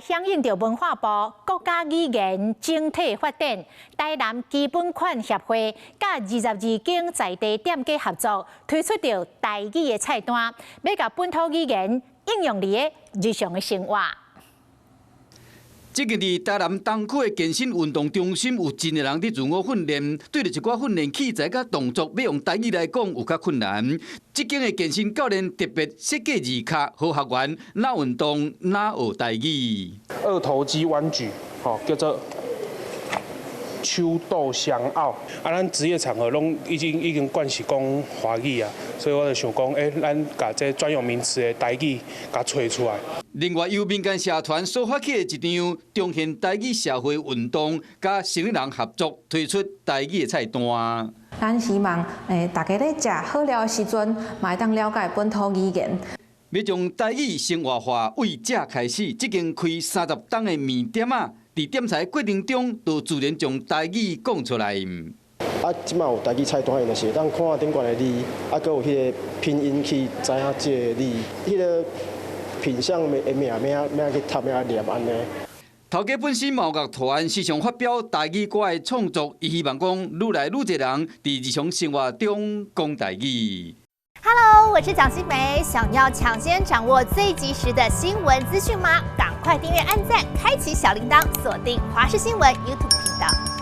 响应着文化部国家语言整体发展，台南基本款协会甲22间在地店家合作，推出着台语的菜单，要甲本土语言应用伫日常的生活。 最近伫台南东区的健身运动中心，有真个人伫自我训练，对着一寡训练器材甲动作，要用台语来讲有较困难。这间的健身教练特别设计字卡，好学员哪运动哪学台语。二头肌弯举，叫做秋豆香澳。咱职业场合拢已经惯习讲华语啊，所以我就想讲，咱把这专有名词的台语甲找出来。 另外，由民间社团所发起的一场彰显台语社会运动，甲成年人合作推出台语的菜单。咱希望大家咧食好料的时阵，嘛会当了解本土语言。要将台语生活化，为这开始，即间开30档的面店啊，伫点菜过程中，就自然将台语讲出来。即卖有台语菜单，就是当看顶悬的字，还有迄个拼音去知影这个字，迄个。 品相的名去读名念安尼。头家本身毛乐团时常发表台语歌的创作，伊希望讲愈来愈侪人伫日常生活中讲台语。Hello， 我是蒋欣梅，想要抢先掌握最及时的新闻资讯吗？赶快订阅、按赞、开启小铃铛，锁定华视新闻 YouTube 频道。